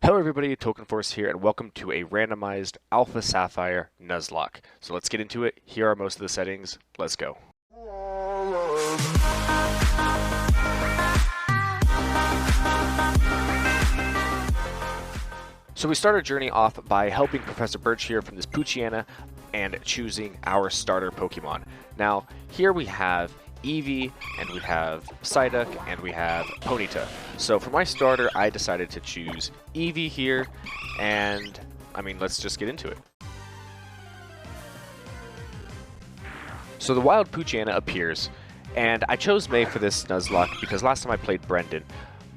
Hello everybody, Token Force here, and welcome to a randomized Alpha Sapphire Nuzlocke. So let's get into it. Here are most of the settings. Let's go. So we start our journey off by helping Professor Birch here from this Poochyena and choosing our starter Pokemon. Now, here we have Eevee, and we have Psyduck, and we have Ponyta. So for my starter, I decided to choose Eevee here, and let's just get into it. So the wild Poochyena appears, and I chose May for this Nuzlocke because last time I played Brendan.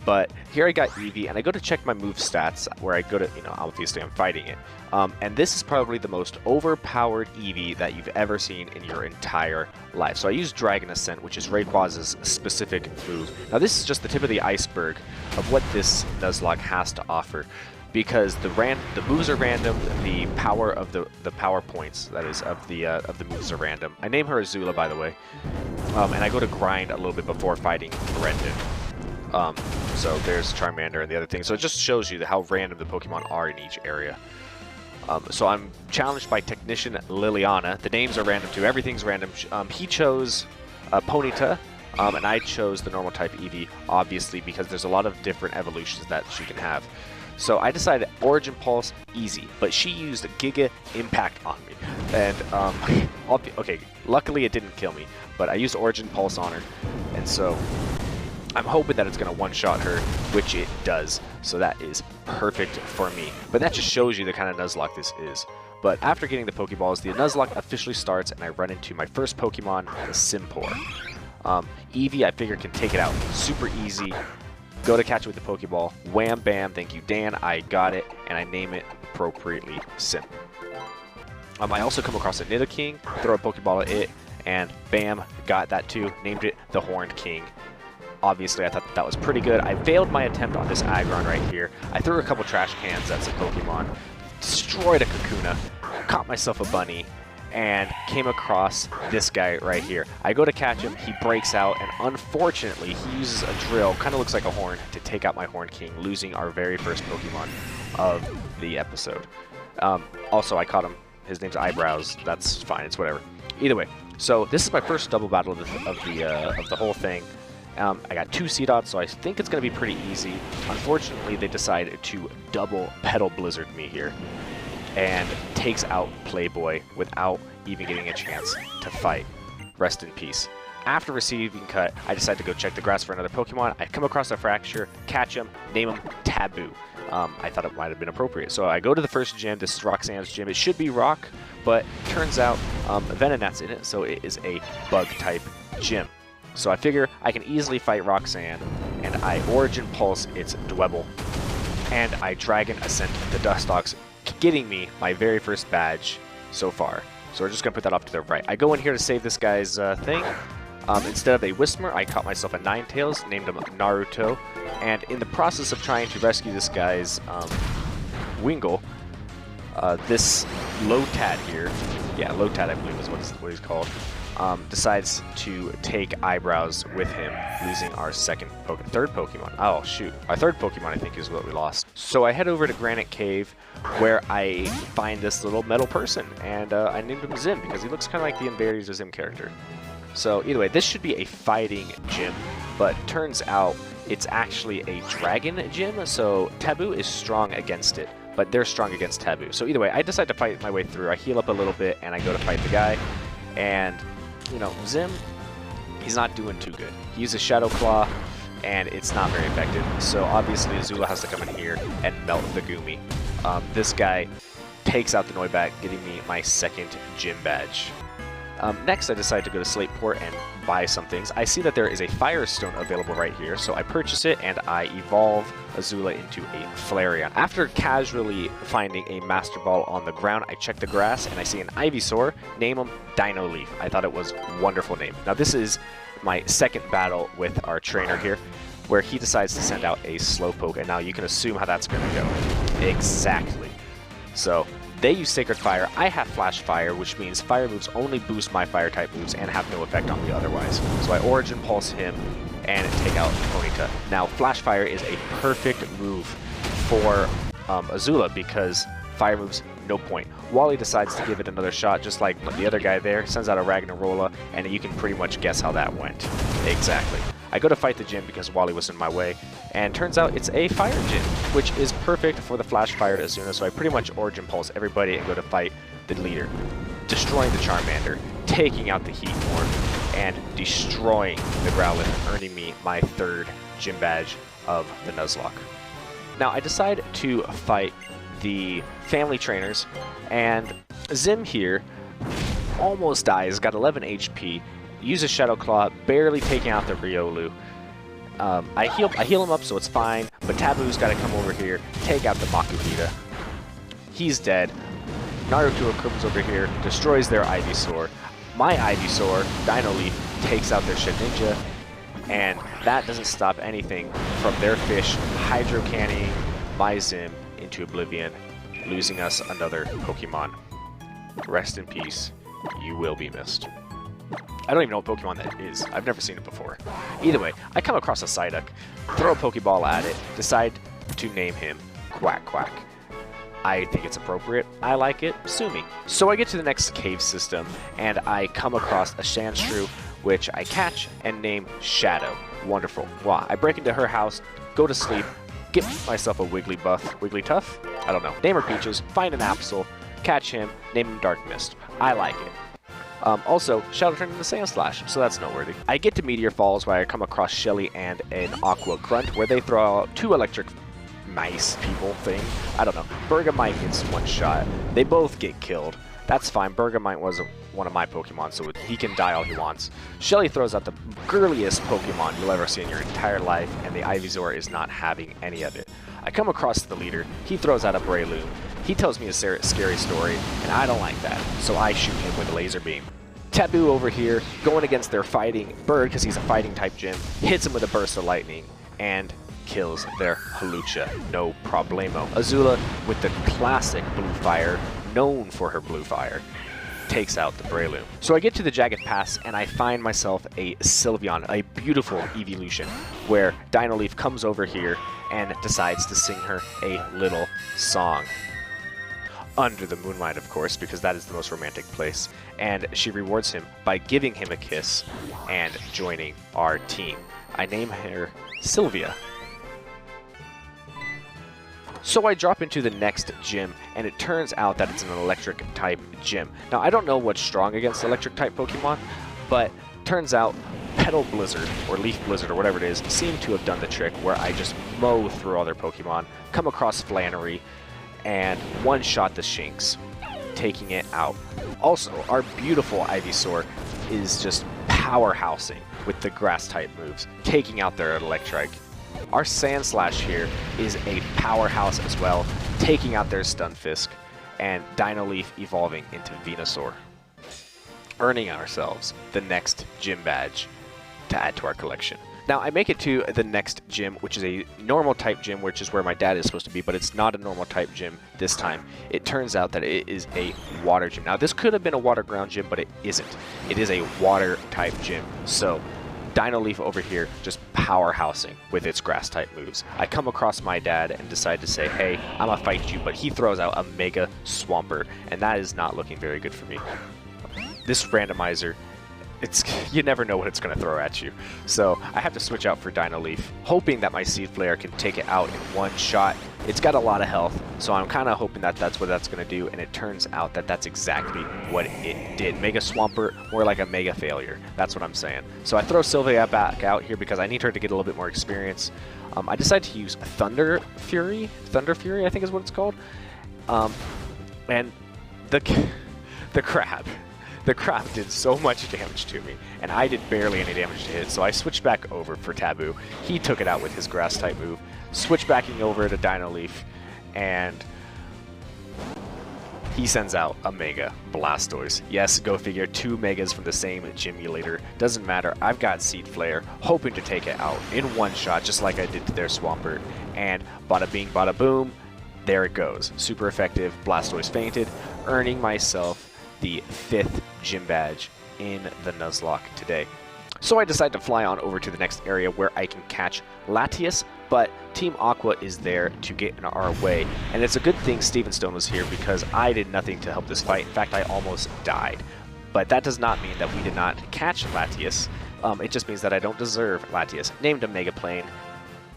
But here I got Eevee, and I go to check my move stats, where I go to, obviously I'm fighting it. And this is probably the most overpowered Eevee that you've ever seen in your entire life. So I use Dragon Ascent, which is Rayquaz's specific move. Now this is just the tip of the iceberg of what this Nuzlocke has to offer, because the moves are random, the power of the power points, that is, of the moves are random. I name her Azula, by the way, and I go to grind a little bit before fighting Brendan. So there's Charmander and the other thing. So it just shows you how random the Pokemon are in each area. So I'm challenged by Technician Liliana. The names are random too. Everything's random. He chose Ponyta, and I chose the normal type Eevee, obviously, because there's a lot of different evolutions that she can have. So I decided Origin Pulse, easy, but she used Giga Impact on me. And, okay, luckily it didn't kill me, but I used Origin Pulse on her, and so I'm hoping that it's going to one-shot her, which it does, so that is perfect for me. But that just shows you the kind of Nuzlocke this is. But after getting the Pokeballs, the Nuzlocke officially starts, and I run into my first Pokemon, the Simpour. Eevee, I figure, can take it out super easy. Go to catch it with the Pokeball. Wham, bam, thank you, Dan, I got it, and I name it appropriately Sim. I also come across a Nidoking, throw a Pokeball at it, and bam, got that too, named it the Horned King. Obviously, I thought that was pretty good. I failed my attempt on this Aggron right here. I threw a couple trash cans at some Pokemon, destroyed a Kakuna, caught myself a bunny, and came across this guy right here. I go to catch him, he breaks out, and unfortunately, he uses a drill, kind of looks like a horn, to take out my Horned King, losing our very first Pokemon of the episode. Also, I caught him. His name's Eyebrows. That's fine. It's whatever. Either way, so this is my first double battle of the whole thing. I got 2 C-Dots, so I think it's going to be pretty easy. Unfortunately, they decided to double Petal Blizzard me here, and takes out Playboy without even getting a chance to fight. Rest in peace. After receiving cut, I decide to go check the grass for another Pokemon. I come across a Fracture, catch him, name him Taboo. I thought it might have been appropriate. So I go to the first gym. This is Roxanne's gym. It should be Rock, but turns out Venonat's in it, so it is a Bug-type gym. So I figure I can easily fight Roxanne, and I Origin Pulse its Dwebble, and I Dragon Ascent the Dustox, getting me my very first badge so far. So we're just going to put that off to the right. I go in here to save this guy's thing. Instead of a Whismur, I caught myself a Ninetales, named him Naruto, and in the process of trying to rescue this guy's Wingull, this Lotad here, yeah, Lotad I believe is what he's called, decides to take Eyebrows with him, losing our third Pokemon. Oh, shoot. Our third Pokemon, I think, is what we lost. So I head over to Granite Cave, where I find this little metal person, and I named him Zim, because he looks kind of like the Invaders Zim character. So either way, this should be a fighting gym, but turns out it's actually a dragon gym, so Taboo is strong against it, but they're strong against Taboo. So either way, I decide to fight my way through. I heal up a little bit, and I go to fight the guy, and Zim, he's not doing too good. He uses Shadow Claw, and it's not very effective. So obviously Azula has to come in here and melt the Goomy. This guy takes out the Noibat, getting me my second gym badge. Next, I decide to go to Slateport and buy some things. I see that there is a Firestone available right here, so I purchase it and I evolve Azula into a Flareon. After casually finding a Master Ball on the ground, I check the grass and I see an Ivysaur, name him Dino Leaf. I thought it was a wonderful name. Now this is my second battle with our trainer here, where he decides to send out a Slowpoke, and now you can assume how that's going to go. Exactly. So they use Sacred Fire. I have Flash Fire, which means fire moves only boost my fire-type moves and have no effect on me otherwise. So I Origin Pulse him and take out Ponyta. Now, Flash Fire is a perfect move for Azula because fire moves, no point. Wally decides to give it another shot, just like the other guy there, sends out a Ragnarola, and you can pretty much guess how that went. Exactly. I go to fight the gym because Wally was in my way, and turns out it's a fire gym, which is perfect for the flash fire to Azuna, so I pretty much Origin Pulse everybody and go to fight the leader, destroying the Charmander, taking out the Heatmorn, and destroying the Growlithe, earning me my 3rd gym badge of the Nuzlocke. Now I decide to fight the family trainers, and Zim here almost dies, got 11 HP, uses Shadow Claw, barely taking out the Riolu. I heal him up, so it's fine, but Taboo's got to come over here, take out the Makuhita. He's dead. Naruto comes over here, destroys their Ivysaur. My Ivysaur, Dino Leaf, takes out their Shedinja, and that doesn't stop anything from their fish Hydro Canning my Zim into oblivion, losing us another Pokemon. Rest in peace. You will be missed. I don't even know what Pokemon that is. I've never seen it before. Either way, I come across a Psyduck, throw a Pokeball at it, decide to name him Quack Quack. I think it's appropriate. I like it. Sue me. So I get to the next cave system, and I come across a Sandshrew, which I catch and name Shadow. Wonderful. Wow. I break into her house, go to sleep, get myself a Wigglytuff? I don't know. Name her Peaches, find an Absol, catch him, name him Dark Mist. I like it. Also, Shadow turned into Sandslash, so that's noteworthy. I get to Meteor Falls where I come across Shelly and an Aqua Grunt where they throw out 2 electric mice people thing. I don't know. Bergamite gets 1 shot. They both get killed. That's fine. Bergamite was one of my Pokemon, so he can die all he wants. Shelly throws out the girliest Pokemon you'll ever see in your entire life, and the Ivysaur is not having any of it. I come across the leader. He throws out a Breloom. He tells me a scary story, and I don't like that, so I shoot him with a laser beam. Taboo over here, going against their fighting bird, because he's a fighting type gym, hits him with a burst of lightning, and kills their Hawlucha. No problemo. Azula, with the classic blue fire, known for her blue fire, takes out the Breloom. So I get to the Jagged Pass, and I find myself a Sylveon, a beautiful evolution, where Dino Leaf comes over here and decides to sing her a little song. Under the moonlight, of course, because that is the most romantic place. And she rewards him by giving him a kiss and joining our team. I name her Sylvia. So I drop into the next gym, and it turns out that it's an electric type gym. Now, I don't know what's strong against electric type Pokemon, but turns out Petal Blizzard, or Leaf Blizzard, or whatever it is, seem to have done the trick where I just mow through all their Pokemon, come across Flannery, and one-shot the Shinx, taking it out. Also, our beautiful Ivysaur is just powerhousing with the grass-type moves, taking out their Electrike. Our Sandslash here is a powerhouse as well, taking out their Stunfisk, and Dino Leaf evolving into Venusaur, earning ourselves the next gym badge to add to our collection. Now, I make it to the next gym, which is a normal type gym, which is where my dad is supposed to be, but it's not a normal type gym this time. It turns out that it is a water gym. Now, this could have been a water ground gym, but it isn't. It is a water type gym. So, Dino Leaf over here just powerhousing with its grass type moves. I come across my dad and decide to say, hey, I'm gonna fight you, but he throws out a Mega Swampert, and that is not looking very good for me. This randomizer, you never know what it's going to throw at you. So I have to switch out for Dino Leaf, hoping that my Seed Flare can take it out in one shot. It's got a lot of health, so I'm kind of hoping that that's what that's going to do, and it turns out that that's exactly what it did. Mega Swampert, more like a Mega Failure. That's what I'm saying. So I throw Sylvia back out here because I need her to get a little bit more experience. I decide to use Thunder Fury, I think is what it's called. And the crab. The crab did so much damage to me, and I did barely any damage to it, so I switched back over for Taboo. He took it out with his grass-type move. Switch backing over to Dino Leaf, and he sends out a Mega Blastoise. Yes, go figure, 2 Megas from the same Gymulator. Doesn't matter, I've got Seed Flare, hoping to take it out in one shot, just like I did to their Swampert. And bada bing, bada boom, there it goes. Super effective, Blastoise fainted, earning myself the 5th gym badge in the Nuzlocke today. So I decide to fly on over to the next area where I can catch Latias, but Team Aqua is there to get in our way, and it's a good thing Steven Stone was here because I did nothing to help this fight. In fact, I almost died. But that does not mean that we did not catch Latias. It just means that I don't deserve Latias. Named him Mega Plane.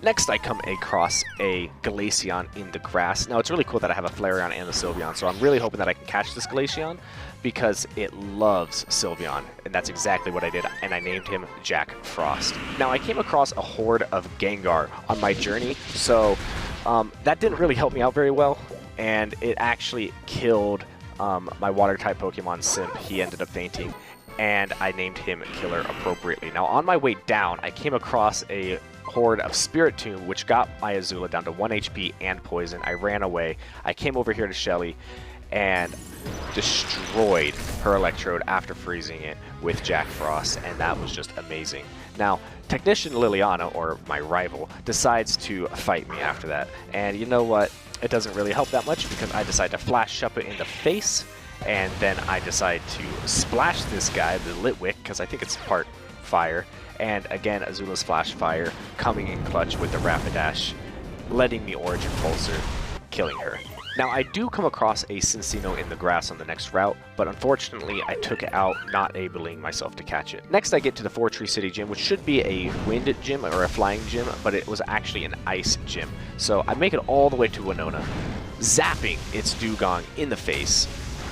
Next, I come across a Glaceon in the grass. Now, it's really cool that I have a Flareon and a Sylveon, so I'm really hoping that I can catch this Glaceon because it loves Sylveon, and that's exactly what I did, and I named him Jack Frost. Now, I came across a horde of Gengar on my journey, so that didn't really help me out very well, and it actually killed my Water-type Pokemon Simp. He ended up fainting, and I named him Killer appropriately. Now, on my way down, I came across a horde of Spiritomb, which got my Azula down to 1 HP and poison. I ran away. I came over here to Shelly and destroyed her Electrode after freezing it with Jack Frost, and that was just amazing. Now, Technician Liliana, or my rival, decides to fight me after that, and you know what? It doesn't really help that much because I decide to Flash Shuppet in the face, and then I decide to splash this guy, the Litwick, because I think it's part fire, and again, Azula's Flash Fire coming in clutch with the Rapidash, letting me Origin Pulse her, killing her. Now, I do come across a Cincino in the grass on the next route, but unfortunately, I took it out, not enabling myself to catch it. Next, I get to the 4-Tree City Gym, which should be a wind gym or a flying gym, but it was actually an ice gym. So I make it all the way to Winona, zapping its Dugong in the face,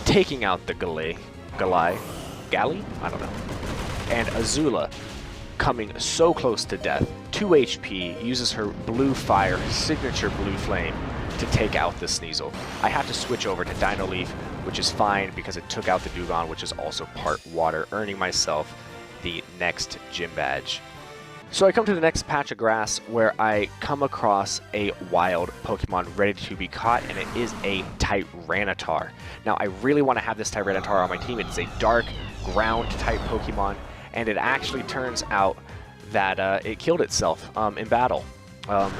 taking out the Galley? I don't know. And Azula, coming so close to death, 2 HP, uses her Blue Fire, her signature Blue Flame, to take out the Sneasel. I have to switch over to Dino Leaf, which is fine because it took out the Dugong, which is also part water, earning myself the next gym badge. So I come to the next patch of grass where I come across a wild Pokemon ready to be caught, and it is a Tyranitar. Now, I really want to have this Tyranitar on my team. It's a dark ground type Pokemon, and it actually turns out that it killed itself in battle.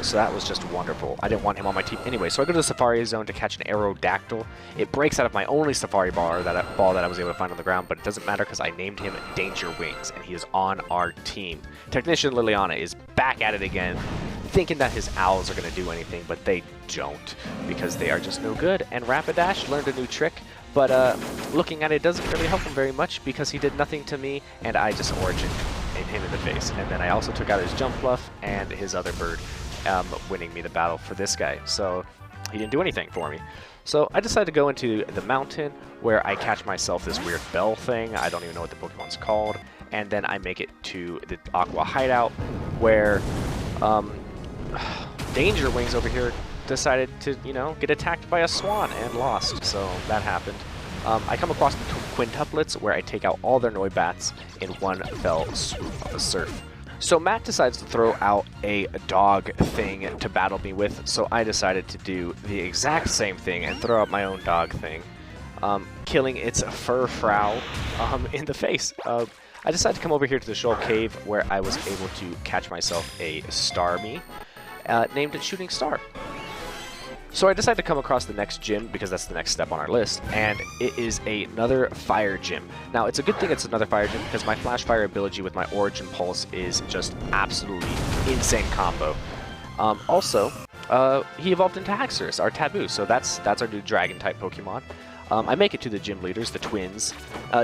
So that was just wonderful. I didn't want him on my team anyway, so I go to the Safari Zone to catch an Aerodactyl. It breaks out of my only Safari ball that I was able to find on the ground, but it doesn't matter because I named him Danger Wings, and he is on our team. Technician Liliana is back at it again, thinking that his owls are going to do anything, but they don't, because they are just no good. And Rapidash learned a new trick, but looking at it doesn't really help him very much because he did nothing to me, and I just Origin him in the face. And then I also took out his Jump Fluff and his other bird, winning me the battle for this guy. So he didn't do anything for me. So I decided to go into the mountain where I catch myself this weird bell thing. I don't even know what the Pokemon's called. And then I make it to the Aqua Hideout where Danger Wings over here decided to, you know, get attacked by a swan and lost. So that happened. I come across the quintuplets where I take out all their Noibats in one fell swoop of a surf. So Matt decides to throw out a dog thing to battle me with, so I decided to do the exact same thing and throw out my own dog thing, killing its Furfrou in the face. I decided to come over here to the Shoal Cave where I was able to catch myself a Starmie, named it Shooting Star. So I decided to come across the next gym because that's the next step on our list, and it is another fire gym. Now, it's a good thing it's another fire gym because my Flash Fire ability with my Origin Pulse is just absolutely insane combo. Also, he evolved into Haxorus, our Taboo, so that's our new Dragon-type Pokemon. I make it to the gym leaders, the twins.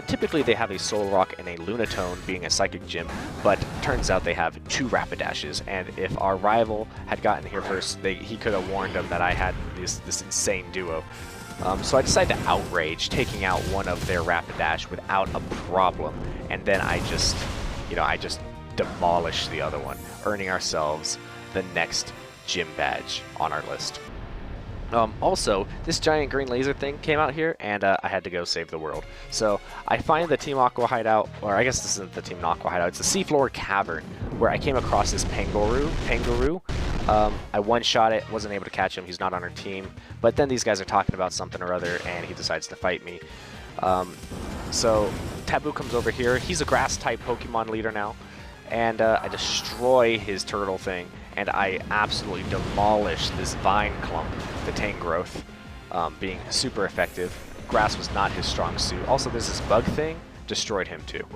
Typically, they have a Solrock and a Lunatone being a Psychic gym, but turns out they have 2 Rapidashes, and if our rival had gotten here first, he could have warned them that I had this insane duo. So I decided to outrage, taking out one of their Rapidash without a problem, and then I just demolished the other one, earning ourselves the next gym badge on our list. Also, this giant green laser thing came out here, and I had to go save the world. So I find the Team Aqua hideout, or I guess this isn't the Team Aqua hideout, it's the Seafloor Cavern, where I came across this Panguru. I one-shot it, wasn't able to catch him, he's not on our team, but then these guys are talking about something or other, and he decides to fight me. So Taboo comes over here, he's a grass-type Pokemon leader now, and I destroy his turtle thing, and I absolutely demolish this vine clump, the Tangrowth, being super effective. Grass was not his strong suit. Also, there's this bug thing, destroyed him too.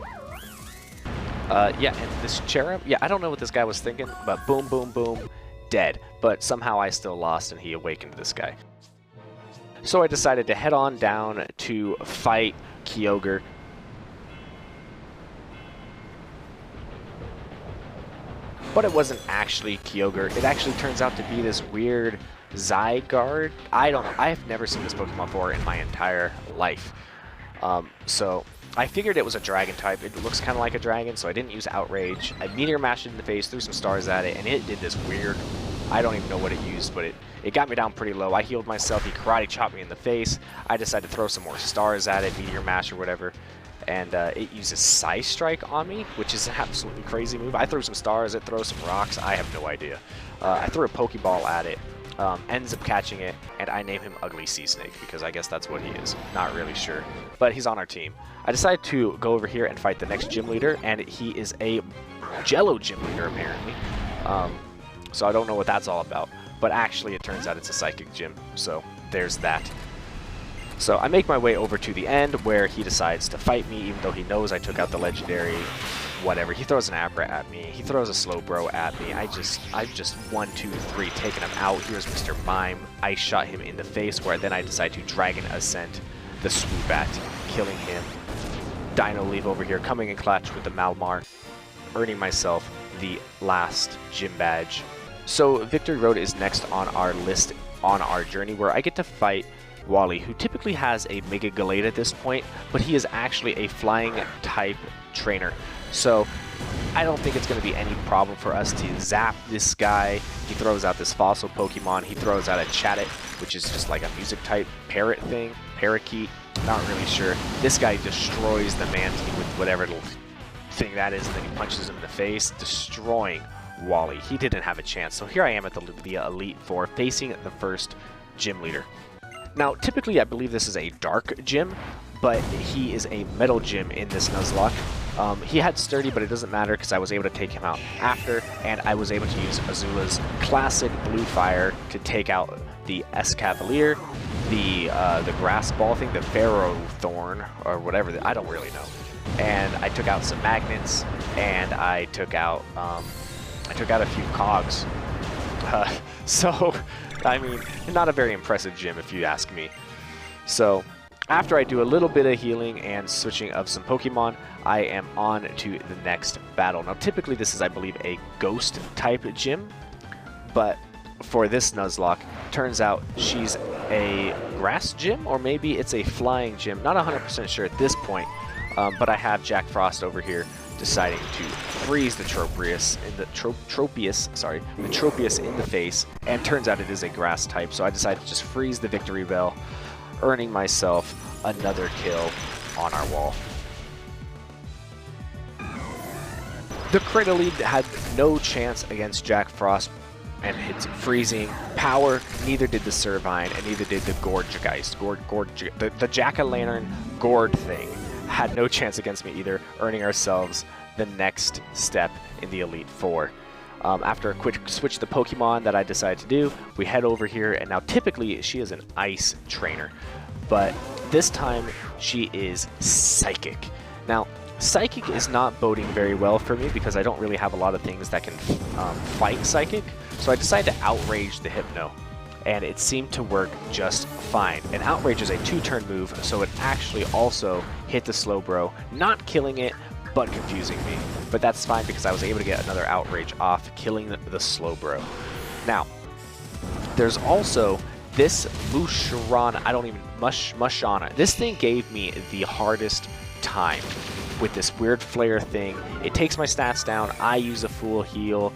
Yeah, and this Cherub, yeah, I don't know what this guy was thinking, but boom, boom, boom, dead, but somehow I still lost and he awakened this guy. So I decided to head on down to fight Kyogre. But it wasn't actually Kyogre. It actually turns out to be this weird Zygarde. I don't know. I have never seen this Pokemon before in my entire life. So I figured it was a dragon type. It looks kind of like a dragon, so I didn't use Outrage. I Meteor Mashed it in the face, threw some stars at it, and it did this weird, I don't even know what it used, but it got me down pretty low. I healed myself. He karate chopped me in the face. I decided to throw some more stars at it, Meteor Mash or whatever. And it uses Psy Strike on me, which is an absolutely crazy move. I threw some stars, it throws some rocks, I have no idea. I threw a Pokeball at it, ends up catching it, and I name him Ugly Sea Snake, because I guess that's what he is. Not really sure, but he's on our team. I decided to go over here and fight the next gym leader, and he is a Jello gym leader, apparently. So I don't know what that's all about, but actually it turns out it's a Psychic gym, so there's that. So I make my way over to the end where he decides to fight me, even though he knows I took out the legendary whatever. He throws an Abra at me. He throws a Slowbro at me. I've just 1, 2, 3 taken him out. Here's Mr. Mime. I shot him in the face, where then I decide to Dragon Ascent the Swoobat, killing him. Dino Leaf over here coming in clutch with the Malmar, earning myself the last gym badge. So Victory Road is next on our list on our journey, where I get to fight Wally, who typically has a Mega Gallade at this point, but he is actually a flying type trainer. So I don't think it's going to be any problem for us to zap this guy. He throws out this fossil Pokemon. He throws out a Chatot, which is just like a music type parrot thing, parakeet, not really sure. This guy destroys the Manatee with whatever little thing that is, and then he punches him in the face, destroying Wally. He didn't have a chance. So here I am at the Elite Four, facing the first gym leader. Now, typically, I believe this is a dark gym, but he is a metal gym in this Nuzlocke. He had Sturdy, but it doesn't matter because I was able to take him out after, and I was able to use Azula's classic Blue Fire to take out the Escavalier, the Grass Ball thing, the Pharaoh Thorn, or whatever, I don't really know. And I took out some Magnets, and I took out a few Cogs. So, I mean, not a very impressive gym if you ask me. So, after I do a little bit of healing and switching of some Pokemon, I am on to the next battle. Now, typically this is, I believe, a ghost type gym, but for this Nuzlocke, turns out she's a grass gym, or maybe it's a flying gym. Not 100% sure at this point, but I have Jack Frost over here deciding to freeze the Tropius in the face, and turns out it is a grass type, so I decided to just freeze the Victory Bell, earning myself another kill on our wall. The Cradlead had no chance against Jack Frost and its freezing power, neither did the Servine, and neither did the Gorgegeist. The Jack-o'-lantern gourd thing had no chance against me either, earning ourselves the next step in the Elite Four. After a quick switch to Pokemon that I decided to do, we head over here, and now typically she is an Ice trainer, but this time she is Psychic. Now, Psychic is not boding very well for me because I don't really have a lot of things that can fight Psychic, so I decided to Outrage the Hypno, and it seemed to work just fine. And Outrage is a 2-turn move, so it actually also hit the Slowbro, not killing it, but confusing me. But that's fine because I was able to get another Outrage off, killing the Slowbro. Now, there's also this Mushana, Mushana. This thing gave me the hardest time with this weird flare thing. It takes my stats down, I use a full heal,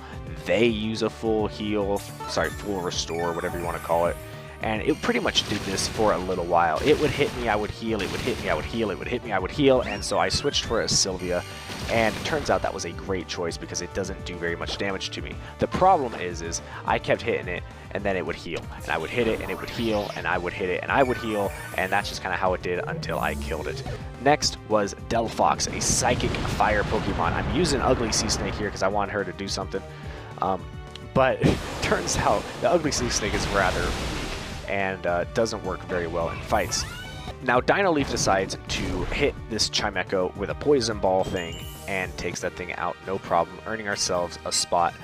they use a full heal, full restore, whatever you want to call it. And it pretty much did this for a little while. It would hit me, I would heal, it would hit me, I would heal, it would hit me, I would heal, and so I switched for a Sylvia, and it turns out that was a great choice because it doesn't do very much damage to me. The problem is I kept hitting it, and then it would heal, and I would hit it, and it would heal, and I would hit it, and I would heal, and that's just kind of how it did until I killed it. Next was Delphox, a Psychic Fire Pokemon. I'm using Ugly Sea Snake here because I want her to do something, but turns out the Ugly Sea Snake is rather weak and doesn't work very well in fights. Now Dino Leaf decides to hit this Chimecho with a Poison Ball thing and takes that thing out no problem, earning ourselves a spot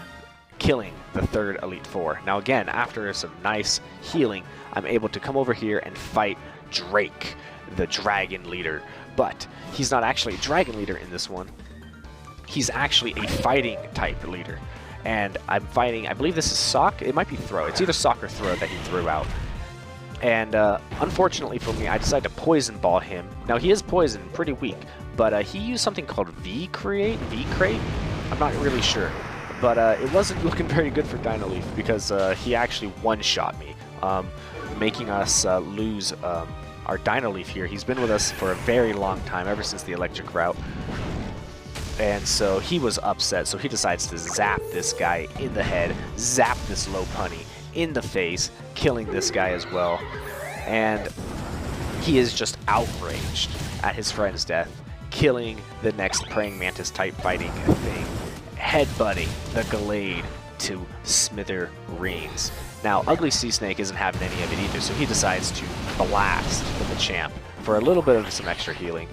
killing the third Elite Four. Now again, after some nice healing, I'm able to come over here and fight Drake, the dragon leader. But he's not actually a dragon leader in this one. He's actually a fighting type leader. And I'm fighting, I believe this is Sock. It might be Throw. It's either Sock or Throw that he threw out. And unfortunately for me, I decided to Poison Ball him. Now he is poisoned, pretty weak, but he used something called V-Crate? I'm not really sure. But it wasn't looking very good for Dynaleaf because he actually one-shot me, making us lose our Dynaleaf here. He's been with us for a very long time, ever since the electric route. And so he was upset, so he decides to zap this guy in the head, zap this Lopunny in the face, killing this guy as well. And he is just outraged at his friend's death, killing the next praying mantis type fighting thing, headbutting the Gallade to smithereens. Now, Ugly Sea Snake isn't having any of it either, so he decides to blast the Machamp for a little bit of some extra healing.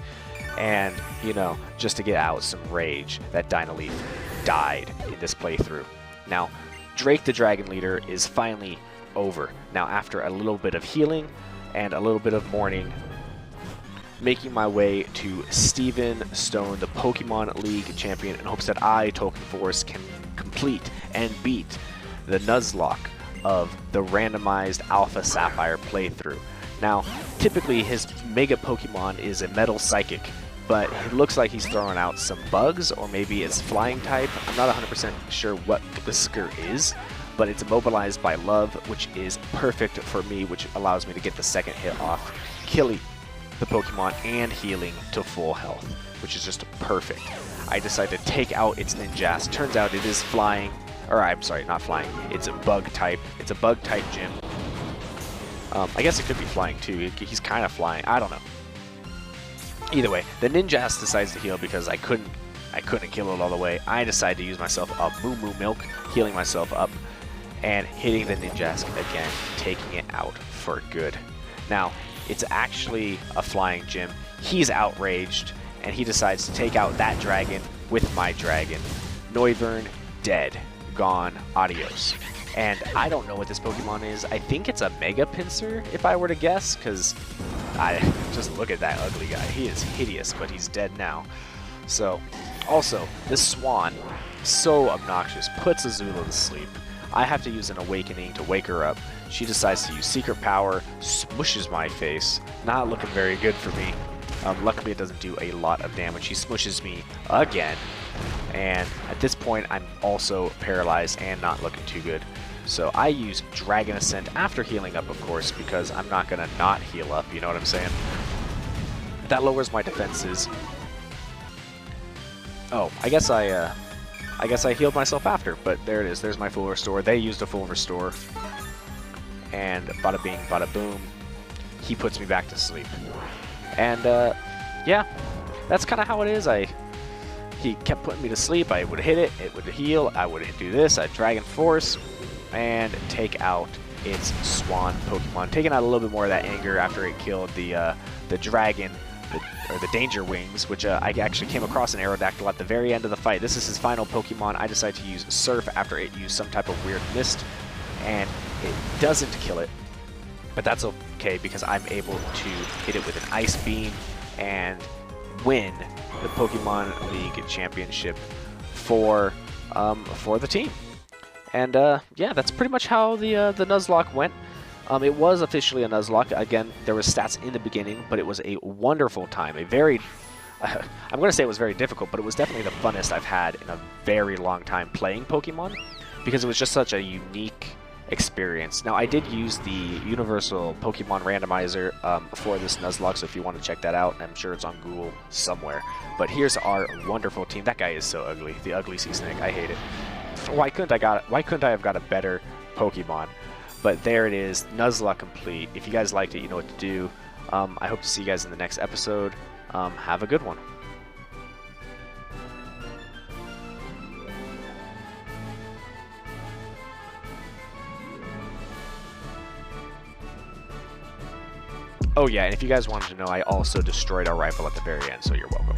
And, you know, just to get out some rage that Dynaleaf died in this playthrough. Now, Drake the Dragon Leader is finally over. Now, after a little bit of healing and a little bit of mourning, making my way to Steven Stone, the Pokemon League champion, in hopes that I, Token Force, can complete and beat the Nuzlocke of the randomized Alpha Sapphire playthrough. Now, typically his Mega Pokemon is a Metal Psychic, but it looks like he's throwing out some bugs, or maybe it's flying type. I'm not 100% sure what Whisker is, but it's immobilized by Love, which is perfect for me, which allows me to get the second hit off, killing the Pokemon and healing to full health, which is just perfect. I decide to take out its Ninjask. Turns out it is flying, or I'm sorry, not flying. It's a bug type. It's a bug type gym. I guess it could be flying too. He's kind of flying. I don't know. Either way, the Ninjask decides to heal because I couldn't kill it all the way. I decide to use myself a Moo Moo Milk, healing myself up, and hitting the Ninjask again, taking it out for good. Now, it's actually a flying gym. He's outraged, and he decides to take out that dragon with my dragon. Noivern, dead, gone, adios. And I don't know what this Pokemon is. I think it's a Mega Pinsir, if I were to guess, because I just look at that ugly guy. He is hideous, but he's dead now. So, also, this Swan, so obnoxious, puts Azula to sleep. I have to use an Awakening to wake her up. She decides to use Secret Power, smushes my face. Not looking very good for me. Luckily, it doesn't do a lot of damage. She smushes me again. And at this point, I'm also paralyzed and not looking too good. So I use Dragon Ascent after healing up, of course, because I'm not going to not heal up, you know what I'm saying? That lowers my defenses. Oh, I guess I healed myself after, but there it is. There's my full restore. They used a full restore. And bada bing, bada boom. He puts me back to sleep. And, yeah, that's kind of how it is. He kept putting me to sleep. I would hit it, it would heal, I would do this, I'd Dragon Force, and take out its Swan Pokemon. Taking out a little bit more of that anger after it killed the dragon, or the Danger Wings, which I actually came across an Aerodactyl at the very end of the fight. This is his final Pokemon. I decided to use Surf after it used some type of weird mist, and it doesn't kill it. But that's okay because I'm able to hit it with an Ice Beam and win the Pokemon League Championship for the team. And yeah, that's pretty much how the Nuzlocke went. It was officially a Nuzlocke. Again, there was stats in the beginning, but it was a wonderful time. A very, I'm going to say it was very difficult, but it was definitely the funnest I've had in a very long time playing Pokemon, because it was just such a unique experience. Now, I did use the Universal Pokemon Randomizer for this Nuzlocke, so if you want to check that out, I'm sure it's on Google somewhere. But here's our wonderful team. That guy is so ugly. The ugly sea snake. I hate it. Why couldn't I have got a better Pokemon? But there it is, Nuzlocke complete. If you guys liked it, you know what to do. I hope to see you guys in the next episode. Have a good one. Oh yeah, and if you guys wanted to know, I also destroyed our rival at the very end, so you're welcome.